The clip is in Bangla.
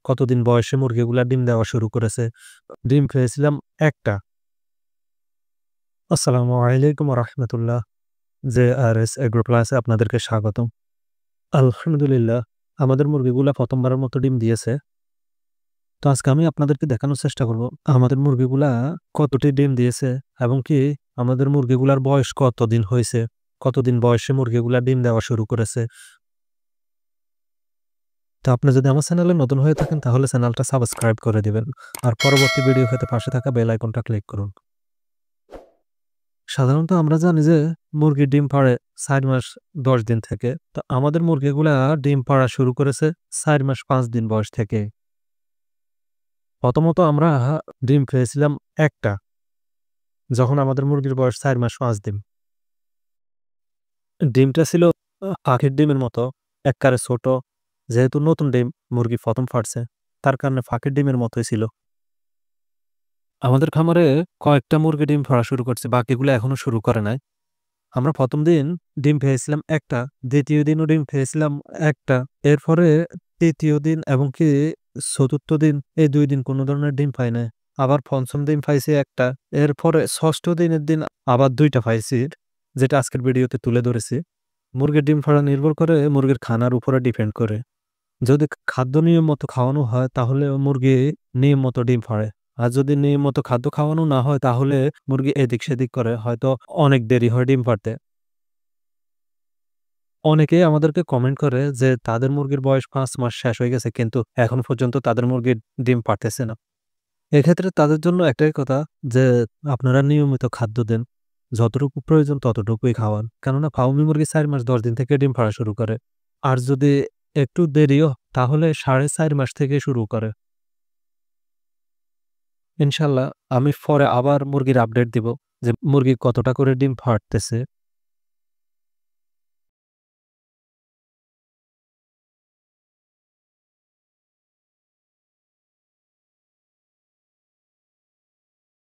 কতদিন বয়সে মুরগিগুলা ডিম দেওয়া শুরু করেছে। ডিম পেয়েছিলাম ১ টা। আসসালামু আলাইকুম ওয়া রাহমাতুল্লাহ। জেআরএস এগ্রো প্লাসে আপনাদেরকে স্বাগতম। আলহামদুলিল্লাহ, আমাদের মুরগিগুলা ১ম বারের মতো ডিম দিয়েছে। তো আজকে আমি আপনাদেরকে দেখানোর চেষ্টা করব আমাদের মুরগিগুলা কতটি ডিম দিয়েছে এবং কি আমাদের মুরগিগুলার বয়স কতদিন হইছে, কতদিন বয়সে মুরগিগুলা ডিম দেওয়া শুরু করেছে। তো আপনি যদি আমার চ্যানেলে নতুন হয়ে থাকেন তাহলে চ্যানেলটা সাবস্ক্রাইব করে দিবেন। আর পরবর্তী ভিডিও পেতে পাশে থাকা বেল আইকনটা ক্লিক করুন। সাধারণত আমরা জানি যে মুরগির ডিম পাড়ে ৪ মাস ১০ দিন থেকে। তো আমাদের মুরগিগুলা ডিম পাড়া শুরু করেছে ৪ মাস ৫ দিন বয়স থেকে। প্রথমত আমরা ডিম পেয়েছিলাম ১ টা, যখন আমাদের মুরগির বয়স ৪ মাস ৫ দিন। ডিমটা ছিল পাখির ডিমের মতো একবারে ছোট। যেহেতু নতুন ডিম মুরগি ১ম ফাটছে, তার কারণে ফাঁকির ডিমের মতোই ছিল। আমাদের খামারে কয়েকটা মুরগি ডিম পাড়া শুরু করছে, বাকিগুলো এখনো শুরু করে নাই। আমরা ১ম দিন ডিম পেয়েছিলাম ১ টা, ২য় দিনও ডিম পেয়েছিলাম ১ টা। এরপরে ৩য় দিন এবং কি ৪র্থ দিন, এই ২ দিন কোনো ধরনের ডিম পাই নাই। আবার ৫ম দিন পাইছি ১ টা। এরপরে ৬ষ্ঠ দিনের দিন আবার ২ টা পাইছি, যেটা আজকের ভিডিওতে তুলে ধরেছি। মুরগির ডিম পাড়া নির্ভর করে মুরগির খানার উপরে ডিপেন্ড করে। যদি খাদ্য নিয়ম মতো খাওয়ানো হয় তাহলে মুরগি নিয়ম মতো ডিম পাড়ে। আর যদি নিয়ম মতো খাদ্য খাওয়ানো না হয় তাহলে মুরগি এদিক সেদিক করে, হয়তো অনেক দেরি হয় ডিম পাড়তে। অনেকেই আমাদেরকে কমেন্ট করে যে তাদের মুরগির বয়স ৫ মাস শেষ হয়ে গেছে কিন্তু এখন পর্যন্ত তাদের মুরগির ডিম পাড়তেছে না। এক্ষেত্রে তাদের জন্য একটাই কথা যে আপনারা নিয়মিত খাদ্য দেন। যতটুকু প্রয়োজন ততটুকুই খাওয়ান। কেননা ফার্মি মুরগি ৪ মাস ১০ দিন থেকে ডিম পাড়া শুরু করে। আর যদি একটু দেরিও তাহলে ৪.৫ মাস থেকে শুরু করে। ইনশাআল্লাহ আমি পরে আবার মুরগির আপডেট দিব যে মুরগি কতটা করে ডিম পাড়তেছে।